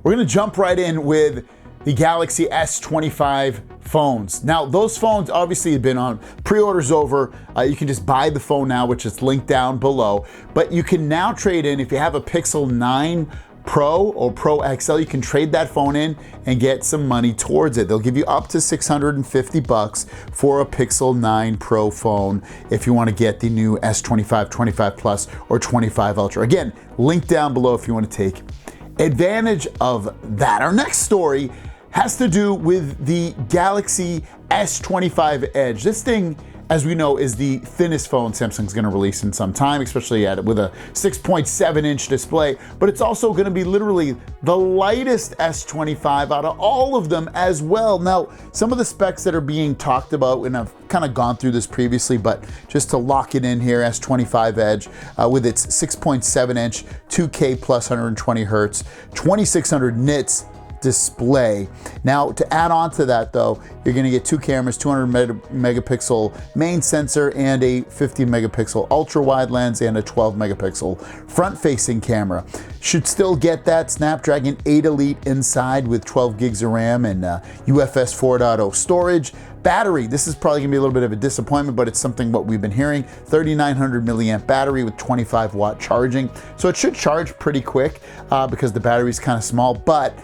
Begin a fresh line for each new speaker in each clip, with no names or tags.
We're gonna jump right in with the Galaxy S25 phones. Now, those phones obviously have been on, pre-orders over. You can just buy the phone now, which is linked down below. But you can now trade in, if you have a Pixel 9 Pro or Pro XL, you can trade that phone in and get some money towards it. They'll give you up to 650 bucks for a Pixel 9 Pro phone if you want to get the new S25, 25 Plus, or 25 Ultra. Again, link down below if you want to take advantage of that. Our next story has to do with the Galaxy S25 Edge. This thing, as we know, is the thinnest phone Samsung's gonna release in some time, especially with a 6.7-inch display, but it's also gonna be literally the lightest S25 out of all of them as well. Now, some of the specs that are being talked about, and I've kind of gone through this previously, but just to lock it in here, S25 Edge with its 6.7-inch 2K plus 120 hertz, 2600 nits display. Now, to add on to that though, you're gonna get two cameras, 200 megapixel main sensor and a 50 megapixel ultra wide lens and a 12 megapixel front facing camera. Should still get that Snapdragon 8 Elite inside with 12 gigs of RAM and UFS 4.0 storage. Battery, this is probably gonna be a little bit of a disappointment, but it's something what we've been hearing. 3900 milliamp battery with 25 watt charging. So it should charge pretty quick because the battery is kind of small, but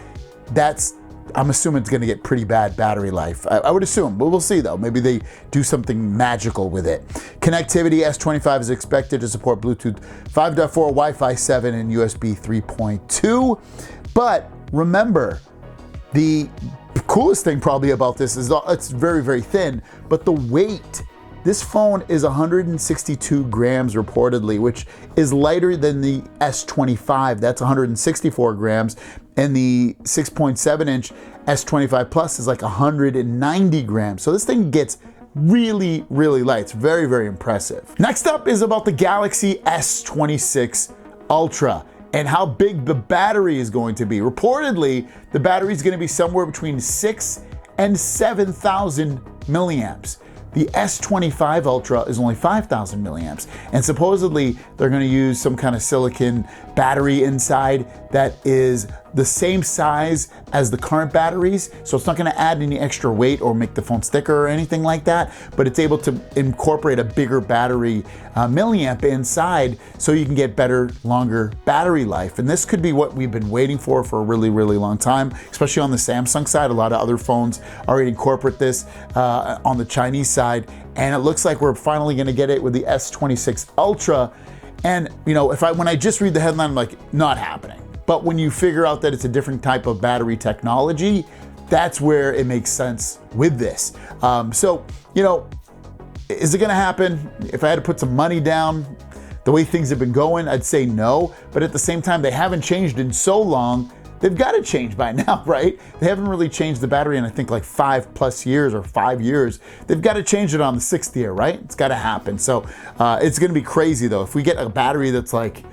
I'm assuming it's gonna get pretty bad battery life. I would assume, but we'll see though. Maybe they do something magical with it. Connectivity, S25 is expected to support Bluetooth 5.4, Wi-Fi 7, and USB 3.2. But remember, the coolest thing probably about this is it's very, very thin, but the weight. This phone is 162 grams reportedly, which is lighter than the S25. That's 164 grams. And the 6.7-inch S25 Plus is like 190 grams. So this thing gets really, really light. It's very, very impressive. Next up is about the Galaxy S26 Ultra and how big the battery is going to be. Reportedly, the battery is going to be somewhere between 6,000 and 7,000 milliamps. The S25 Ultra is only 5,000 milliamps, and supposedly they're going to use some kind of silicon battery inside that is the same size as the current batteries, so it's not going to add any extra weight or make the phone thicker or anything like that, but it's able to incorporate a bigger battery milliamp inside so you can get better, longer battery life. And this could be what we've been waiting for a really, really long time, especially on the Samsung side. A lot of other phones already incorporate this on the Chinese side, and it looks like we're finally going to get it with the S26 Ultra. And you know, when I just read the headline, I'm like, not happening. But when you figure out that it's a different type of battery technology, that's where it makes sense with this. So, you know, is it gonna happen? If I had to put some money down, the way things have been going, I'd say no. But at the same time, they haven't changed in so long, they've got to change by now, right? They haven't really changed the battery in, I think, like 5+ years or 5 years. They've got to change it on the 6th year, right? It's got to happen. So it's gonna be crazy though. If we get a battery that's like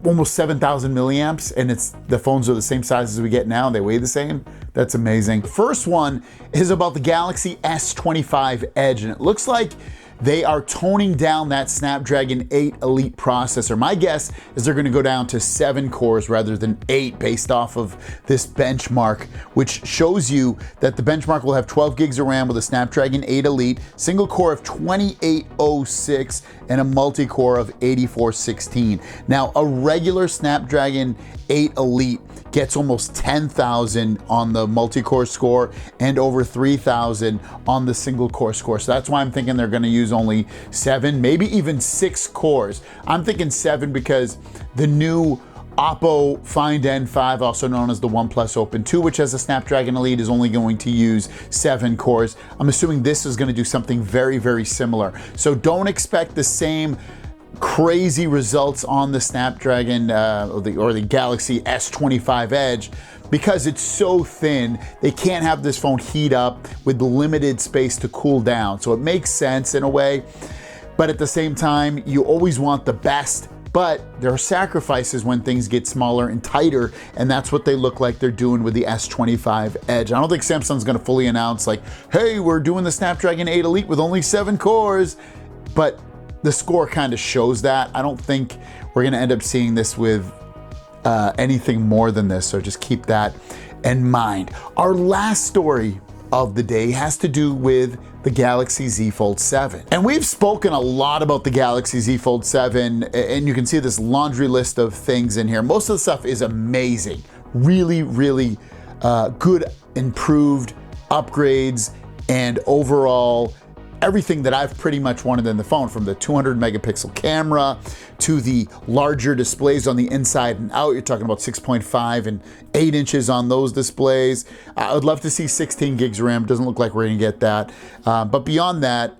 almost 7,000 milliamps and the phones are the same size as we get now and they weigh the same, that's amazing. The first one is about the Galaxy S25 Edge, and it looks like they are toning down that Snapdragon 8 Elite processor. My guess is they're gonna go down to 7 cores rather than 8 based off of this benchmark, which shows you that the benchmark will have 12 gigs of RAM with a Snapdragon 8 Elite, single core of 2806, and a multi-core of 8416. Now, a regular Snapdragon 8 Elite gets almost 10,000 on the multi-core score and over 3,000 on the single core score. So that's why I'm thinking they're gonna use only 7, maybe even 6 cores. I'm thinking 7 because the new Oppo Find N5, also known as the OnePlus Open 2, which has a Snapdragon Elite, is only going to use 7 cores. I'm assuming this is gonna do something very, very similar. So don't expect the same crazy results on the Snapdragon or the Galaxy S25 Edge because it's so thin. They can't have this phone heat up with limited space to cool down. So it makes sense in a way, but at the same time, you always want the best. But there are sacrifices when things get smaller and tighter, and that's what they look like they're doing with the S25 Edge. I don't think Samsung's gonna fully announce like, hey, we're doing the Snapdragon 8 Elite with only 7 cores, but the score kind of shows that. I don't think we're gonna end up seeing this with anything more than this, so just keep that in mind. Our last story of the day has to do with the Galaxy Z Fold 7. And we've spoken a lot about the Galaxy Z Fold 7, and you can see this laundry list of things in here. Most of the stuff is amazing. Really, really good, improved upgrades, and overall everything that I've pretty much wanted in the phone, from the 200 megapixel camera to the larger displays on the inside and out. You're talking about 6.5 and 8 inches on those displays. I would love to see 16 gigs RAM. Doesn't look like we're gonna get that. But beyond that,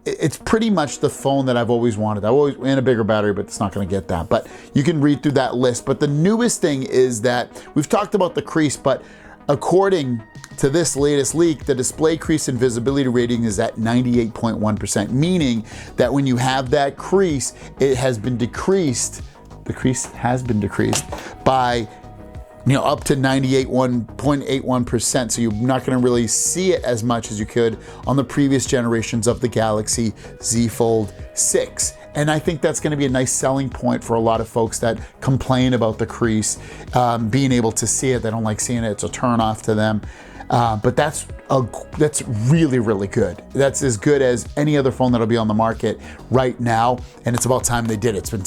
it's pretty much the phone that I've always wanted. And a bigger battery, but it's not gonna get that. But you can read through that list. But the newest thing is that we've talked about the crease, but according to this latest leak, the display crease and visibility rating is at 98.1%, meaning that when you have that crease, it has been decreased, the crease has been decreased by up to 98.81%, so you're not gonna really see it as much as you could on the previous generations of the Galaxy Z Fold 6. And I think that's gonna be a nice selling point for a lot of folks that complain about the crease, being able to see it. They don't like seeing it, it's a turn off to them. But that's really, really good. That's as good as any other phone that'll be on the market right now, and it's about time they did it. It's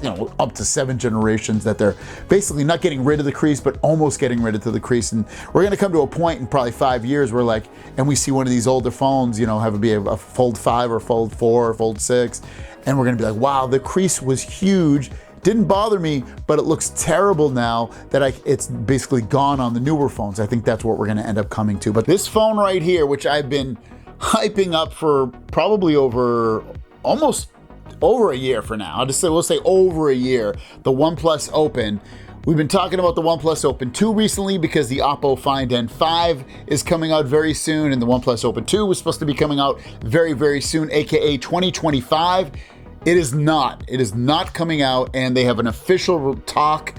been up to 7 generations that they're basically not getting rid of the crease, but almost getting rid of the crease. And we're gonna come to a point in probably 5 years where and we see one of these older phones, have it be a Fold 5 or Fold 4 or Fold 6, and we're gonna be like, wow, the crease was huge. Didn't bother me, but it looks terrible now that it's basically gone on the newer phones. I think that's what we're gonna end up coming to. But this phone right here, which I've been hyping up for probably almost over a year for now. We'll say over a year, the OnePlus Open. We've been talking about the OnePlus Open 2 recently because the Oppo Find N5 is coming out very soon, and the OnePlus Open 2 was supposed to be coming out very, very soon, AKA 2025. It is not coming out, and they have an official talk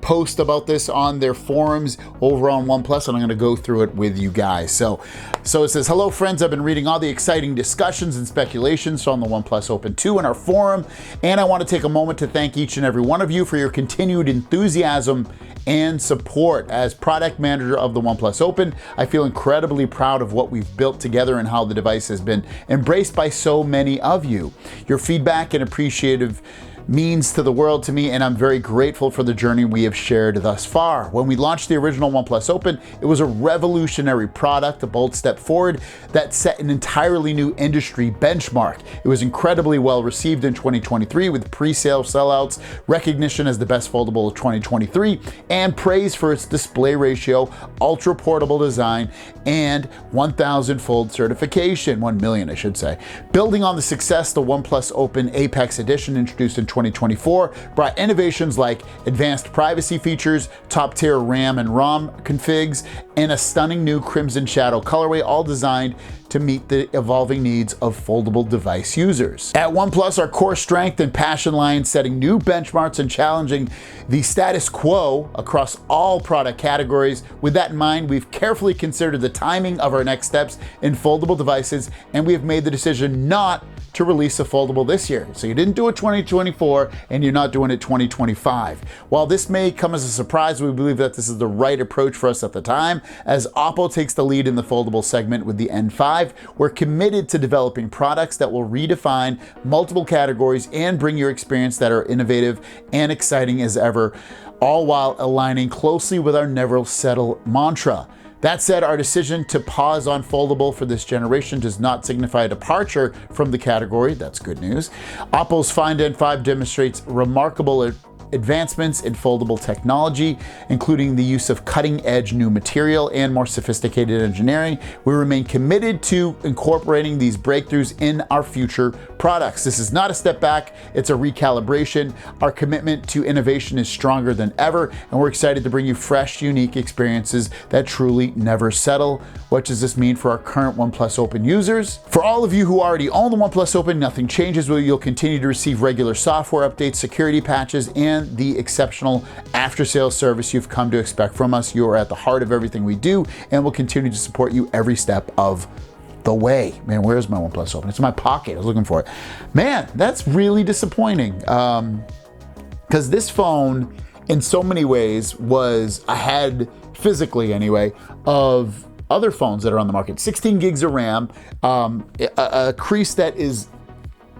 post about this on their forums over on OnePlus, and I'm gonna go through it with you guys. So it says, hello friends, I've been reading all the exciting discussions and speculations on the OnePlus Open 2 in our forum, and I wanna take a moment to thank each and every one of you for your continued enthusiasm and support. As product manager of the OnePlus Open, I feel incredibly proud of what we've built together and how the device has been embraced by so many of you. Your feedback and appreciative means to the world to me, and I'm very grateful for the journey we have shared thus far. When we launched the original OnePlus Open, it was a revolutionary product, a bold step forward that set an entirely new industry benchmark. It was incredibly well received in 2023 with pre-sale sellouts, recognition as the best foldable of 2023, and praise for its display ratio, ultra portable design, and 1,000 fold certification, 1 million I should say. Building on the success, the OnePlus Open Apex Edition, introduced in 2024, brought innovations like advanced privacy features, top-tier RAM and ROM configs, and a stunning new Crimson Shadow colorway, all designed to meet the evolving needs of foldable device users. At OnePlus, our core strength and passion lie in setting new benchmarks and challenging the status quo across all product categories. With that in mind, we've carefully considered the timing of our next steps in foldable devices, and we have made the decision not to release a foldable this year. So you didn't do it 2024, and you're not doing it 2025. While this may come as a surprise, we believe that this is the right approach for us at the time. As Oppo takes the lead in the foldable segment with the N5, we're committed to developing products that will redefine multiple categories and bring your experience that are innovative and exciting as ever, all while aligning closely with our never settle mantra. That said, our decision to pause on foldable for this generation does not signify a departure from the category. That's good news. Oppo's Find N5 demonstrates remarkable advancements in foldable technology, including the use of cutting-edge new material and more sophisticated engineering. We remain committed to incorporating these breakthroughs in our future products. This is not a step back, it's a recalibration. Our commitment to innovation is stronger than ever, and we're excited to bring you fresh, unique experiences that truly never settle. What does this mean for our current OnePlus Open users? For all of you who already own the OnePlus Open, nothing changes. You'll continue to receive regular software updates, security patches, and the exceptional after-sales service you've come to expect from us. You are at the heart of everything we do, and we'll continue to support you every step of the way. Man, where's my OnePlus Open? It's in my pocket. I was looking for it. Man, that's really disappointing. Because this phone in so many ways was ahead, physically anyway, of other phones that are on the market. 16 gigs of RAM, a crease that is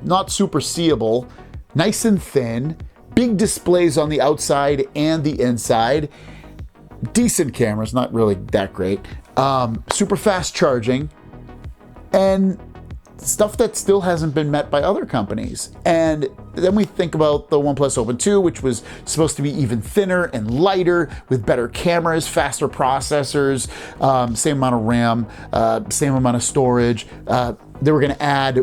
not super seeable, nice and thin, big displays on the outside and the inside, decent cameras, not really that great, super fast charging, and stuff that still hasn't been met by other companies. And then we think about the OnePlus Open 2, which was supposed to be even thinner and lighter with better cameras, faster processors, same amount of RAM, same amount of storage. They were going to add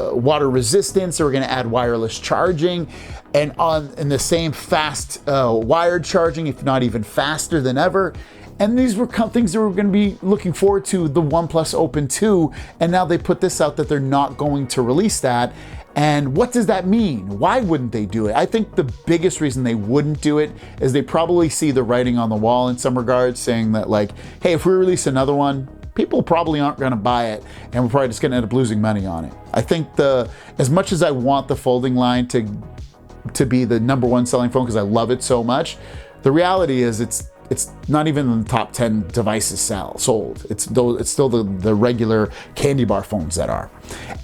water resistance. They were going to add wireless charging, and in the same fast wired charging, if not even faster than ever. And these were things that we're going to be looking forward to the OnePlus Open 2, and now they put this out that they're not going to release that. And what does that mean? Why wouldn't they do it? I think the biggest reason they wouldn't do it is they probably see the writing on the wall in some regards, saying that like, hey, if we release another one, people probably aren't going to buy it, and we're probably just going to end up losing money on it. I think as much as I want the folding line to be the #1 selling phone because I love it so much, the reality is it's not even in the top 10 devices sold. It's still the regular candy bar phones that are.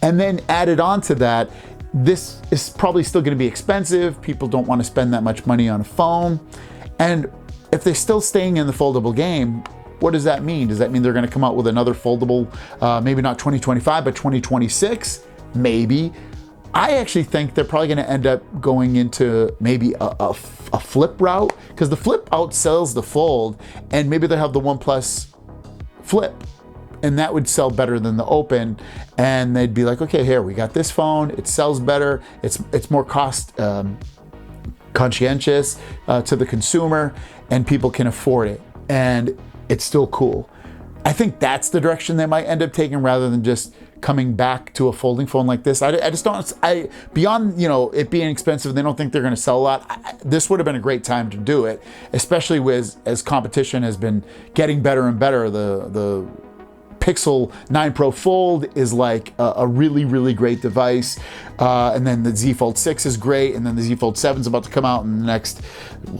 And then added on to that, this is probably still going to be expensive. People don't want to spend that much money on a phone. And if they're still staying in the foldable game, what does that mean? Does that mean they're going to come out with another foldable, maybe not 2025, but 2026? Maybe. I actually think they're probably going to end up going into maybe a flip route, because the flip outsells the fold, and maybe they'll have the OnePlus Flip, and that would sell better than the Open, and they'd be like, okay, here, we got this phone, it sells better, it's more cost conscientious to the consumer, and people can afford it, and it's still cool. I think that's the direction they might end up taking, rather than just coming back to a folding phone like this. I just don't, beyond, it being expensive, they don't think they're going to sell a lot. This would have been a great time to do it, especially as competition has been getting better and better. The Pixel 9 Pro Fold is like a really, really great device. And then the Z Fold 6 is great. And then the Z Fold 7 is about to come out in the next,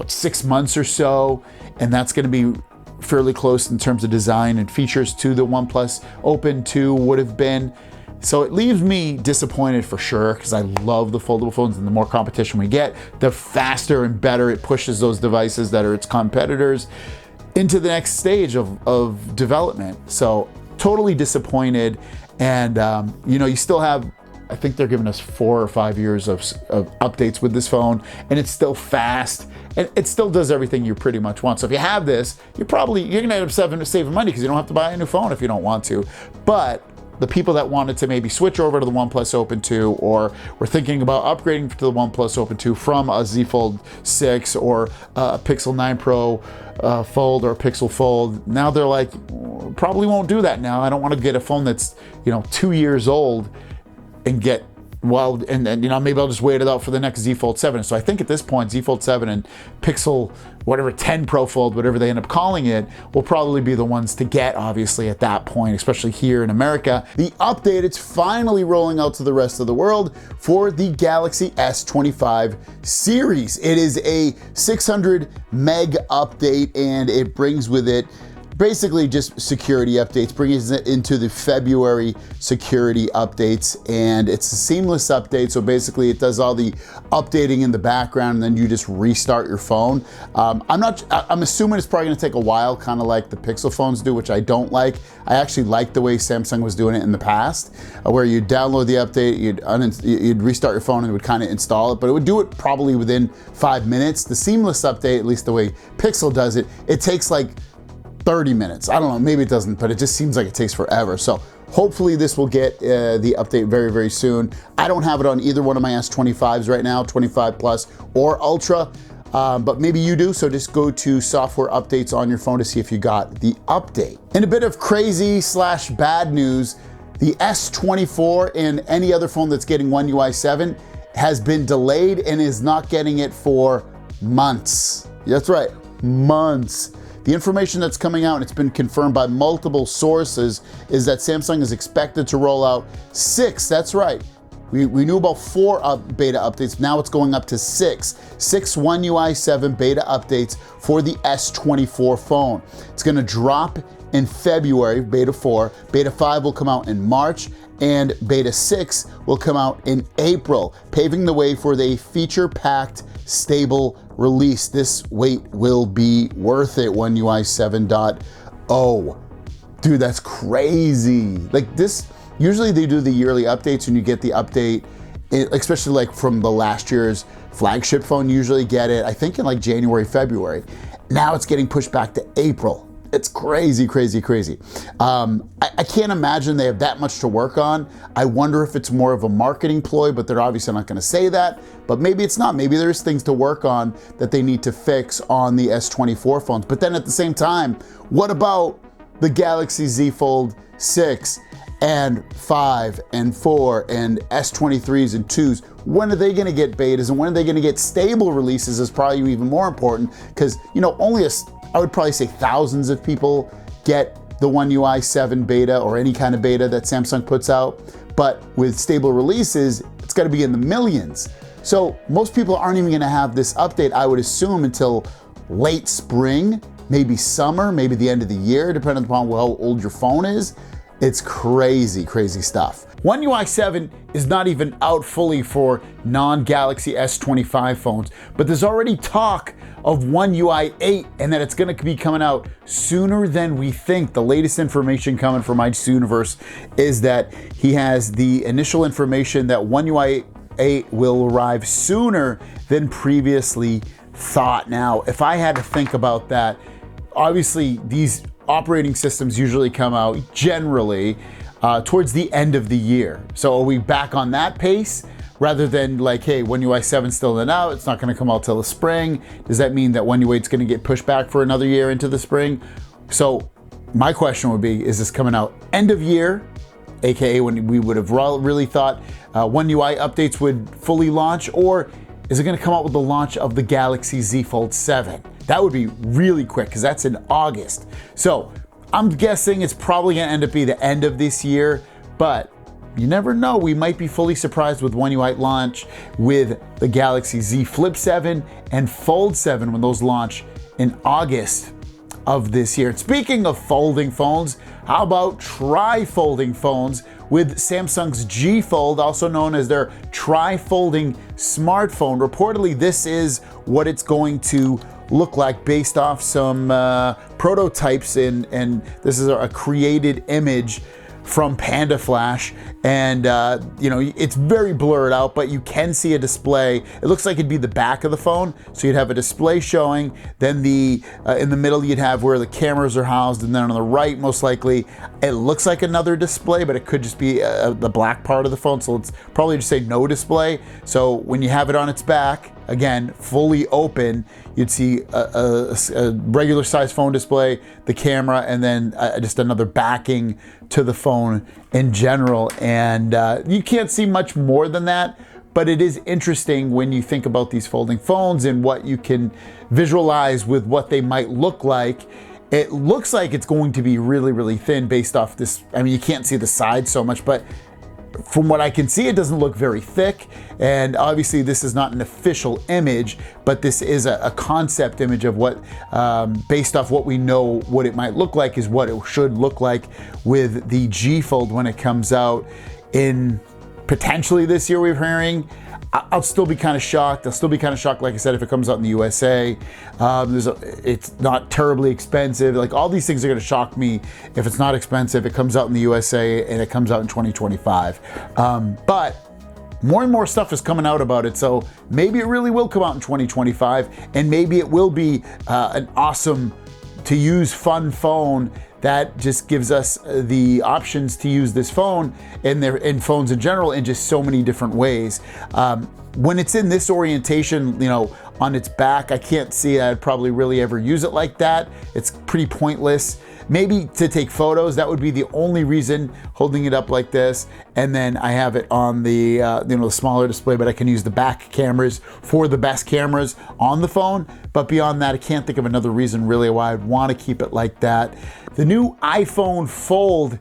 6 months or so. And that's going to be fairly close in terms of design and features to the OnePlus Open 2 would have been. So it leaves me disappointed for sure, because I love the foldable phones, and the more competition we get, the faster and better it pushes those devices that are its competitors into the next stage of development. So totally disappointed. And you still have, I think they're giving us 4 or 5 years of updates with this phone, and it's still fast, and it still does everything you pretty much want. So if you have this, you're gonna end up saving money, because you don't have to buy a new phone if you don't want to. But the people that wanted to maybe switch over to the OnePlus Open 2, or were thinking about upgrading to the OnePlus Open 2 from a Z Fold 6 or a Pixel 9 Pro Fold or a Pixel Fold, now they're like, probably won't do that now. I don't want to get a phone that's 2 years old and get, and maybe I'll just wait it out for the next Z Fold 7. So I think at this point, Z Fold 7 and Pixel, whatever, 10 Pro Fold, whatever they end up calling it, will probably be the ones to get, obviously, at that point, especially here in America. The update, it's finally rolling out to the rest of the world for the Galaxy S25 series. It is a 600 meg update, and it brings with it basically just security updates, brings it into the February security updates, and it's a seamless update. So basically it does all the updating in the background, and then you just restart your phone. I'm assuming it's probably gonna take a while, kind of like the Pixel phones do, which I don't like. I actually like the way Samsung was doing it in the past, where you'd download the update, you'd restart your phone, and it would kind of install it, but it would do it probably within 5 minutes. The seamless update, at least the way Pixel does it, it takes like 30 minutes. I don't know, maybe it doesn't, but it just seems like it takes forever. So hopefully this will get the update very, very soon. I don't have it on either one of my S25s right now, 25 Plus or Ultra, but maybe you do. So just go to software updates on your phone to see if you got the update. In a bit of crazy / bad news, the S24 and any other phone that's getting One UI 7 has been delayed and is not getting it for months. That's right, months. The information that's coming out, and it's been confirmed by multiple sources, is that Samsung is expected to roll out 6, that's right, We knew about 4 beta updates. Now it's going up to 6. 6 One UI 7 beta updates for the S24 phone. It's gonna drop in February, beta 4. Beta 5 will come out in March, and beta 6 will come out in April, paving the way for the feature-packed, stable release. This wait will be worth it, One UI 7.0. Dude, that's crazy. Like this, usually they do the yearly updates and you get the update, especially like from the last year's flagship phone, you usually get it, I think in like January, February. Now it's getting pushed back to April. It's crazy, crazy, crazy. I can't imagine they have that much to work on. I wonder if it's more of a marketing ploy, but they're obviously not gonna say that, but maybe it's not. Maybe there's things to work on that they need to fix on the S24 phones. But then at the same time, what about the Galaxy Z Fold 6 and 5 and 4 and S23s and 2s? When are they gonna get betas, and when are they gonna get stable releases is probably even more important, because only I would probably say thousands of people get the One UI 7 beta or any kind of beta that Samsung puts out. But with stable releases, it's gotta be in the millions. So most people aren't even gonna have this update, I would assume, until late spring, maybe summer, maybe the end of the year, depending upon how old your phone is. It's crazy, crazy stuff. One UI 7 is not even out fully for non-Galaxy S25 phones, but there's already talk of One UI 8 and that it's gonna be coming out sooner than we think. The latest information coming from Universe is that he has the initial information that One UI 8 will arrive sooner than previously thought. Now, if I had to think about that, obviously these operating systems usually come out generally towards the end of the year. So are we back on that pace rather than like, hey, One UI 7's still not out, it's not gonna come out till the spring? Does that mean that One UI 8's gonna get pushed back for another year into the spring? So my question would be, is this coming out end of year, AKA when we would have really thought One UI updates would fully launch, or is it gonna come out with the launch of the Galaxy Z Fold 7? That would be really quick because that's in August. So I'm guessing it's probably gonna end up being the end of this year, but you never know. We might be fully surprised with One UI launch with the Galaxy Z Flip 7 and Fold 7 when those launch in August of this year. And speaking of folding phones, how about tri-folding phones with Samsung's G Fold, also known as their tri-folding smartphone. Reportedly, this is what it's going to look like based off some prototypes, and this is a created image from Panda Flash, and it's very blurred out, but you can see a display. It looks like it'd be the back of the phone, so you'd have a display showing, then in the middle you'd have where the cameras are housed, and then on the right, most likely, it looks like another display, but it could just be the black part of the phone, so it's probably just say no display. So when you have it on its back, again, fully open, you'd see a regular size phone display, the camera, and then just another backing to the phone in general. And you can't see much more than that, but it is interesting when you think about these folding phones and what you can visualize with what they might look like. It looks like it's going to be really, really thin based off this. I mean, you can't see the sides so much, but from what I can see, it doesn't look very thick. And obviously this is not an official image, but this is a concept image of what, based off what we know what it might look like, is what it should look like with the G Fold when it comes out in potentially this year, we're hearing. I'll still be kind of shocked. I'll still be kind of shocked, like I said, if it comes out in the USA. It's not terribly expensive. Like, all these things are gonna shock me if it's not expensive. It comes out in the USA and it comes out in 2025. But more and more stuff is coming out about it, so maybe it really will come out in 2025, and maybe it will be an awesome to use fun phone that just gives us the options to use this phone and phones in general in just so many different ways. When it's in this orientation, on its back, I can't see I'd probably really ever use it like that. It's pretty pointless. Maybe to take photos, that would be the only reason, holding it up like this. And then I have it on the the smaller display, but I can use the back cameras for the best cameras on the phone. But beyond that, I can't think of another reason really why I'd want to keep it like that. The new iPhone Fold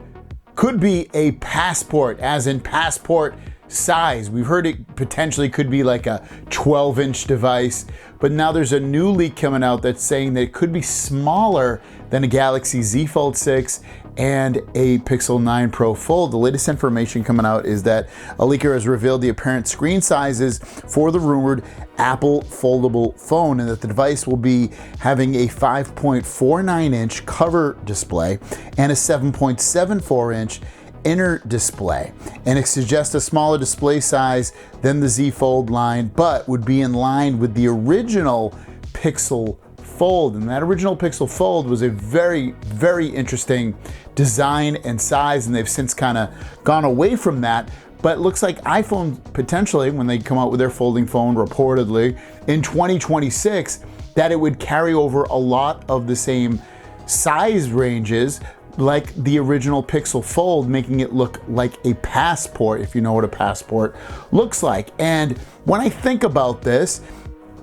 could be a passport, as in passport size. We've heard it potentially could be like a 12-inch device, but now there's a new leak coming out that's saying that it could be smaller than a Galaxy Z Fold 6 and a Pixel 9 Pro Fold. The latest information coming out is that a leaker has revealed the apparent screen sizes for the rumored Apple foldable phone, and that the device will be having a 5.49-inch cover display and a 7.74-inch inner display, and it suggests a smaller display size than the Z Fold line, but would be in line with the original Pixel Fold. And that original Pixel Fold was a very, very interesting design and size, and they've since kind of gone away from that. But it looks like iPhone potentially, when they come out with their folding phone reportedly in 2026, that it would carry over a lot of the same size ranges like the original Pixel Fold, making it look like a passport, if you know what a passport looks like. And when I think about this,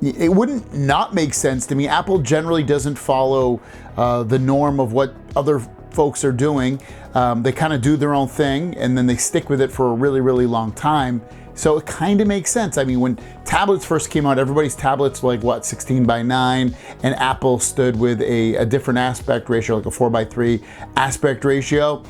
it wouldn't not make sense to me. Apple generally doesn't follow the norm of what other folks are doing. They kind of do their own thing and then they stick with it for a really, really long time. So it kind of makes sense. I mean, when tablets first came out, everybody's tablets were like, what, 16:9, and Apple stood with a different aspect ratio, like a 4:3 aspect ratio.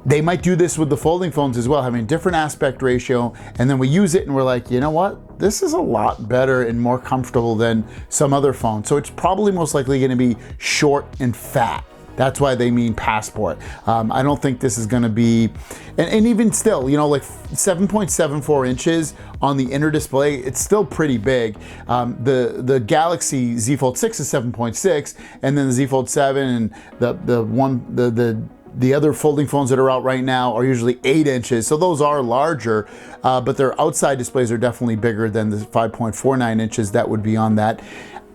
They might do this with the folding phones as well, having a different aspect ratio, and then we use it and we're like, you know what? This is a lot better and more comfortable than some other phones. So it's probably most likely gonna be short and fat. That's why they mean passport. I don't think this is gonna be, and even still, you know, like 7.74 inches on the inner display, it's still pretty big. The Galaxy Z Fold 6 is 7.6, and then the Z Fold 7 and the other folding phones that are out right now are usually 8 inches, so those are larger, but their outside displays are definitely bigger than the 5.49 inches that would be on that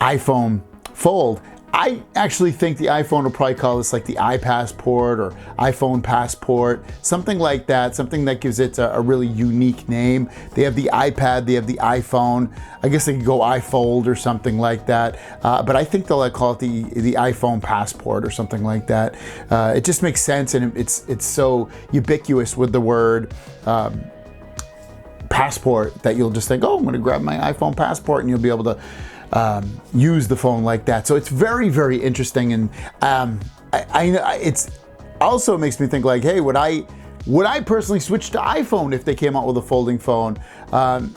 iPhone Fold. I actually think the iPhone will probably call this like the iPassport or iPhone Passport, something like that, something that gives it a really unique name. They have the iPad, they have the iPhone. I guess they could go iFold or something like that, but I think they'll call it the iPhone Passport or something like that. It just makes sense, and it's so ubiquitous with the word passport that you'll just think, oh, I'm gonna grab my iPhone Passport, and you'll be able to use the phone like that. So it's very, very interesting, and it's also makes me think like, hey, would I personally switch to iPhone if they came out with a folding phone?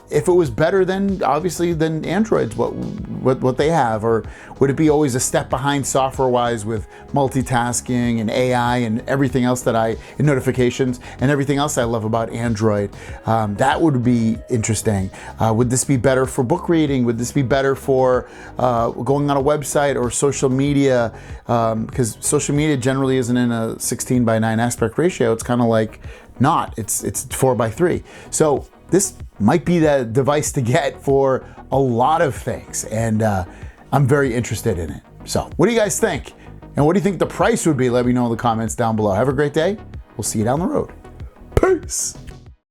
If it was better than Android's what they have, or would it be always a step behind software-wise with multitasking and AI and everything else and notifications and everything else I love about Android? That would be interesting. Would this be better for book reading? Would this be better for going on a website or social media? Because social media generally isn't in a 16:9 aspect ratio. It's kind of like it's 4:3. So this might be the device to get for a lot of things, and I'm very interested in it. So what do you guys think? And what do you think the price would be? Let me know in the comments down below. Have a great day. We'll see you down the road. Peace.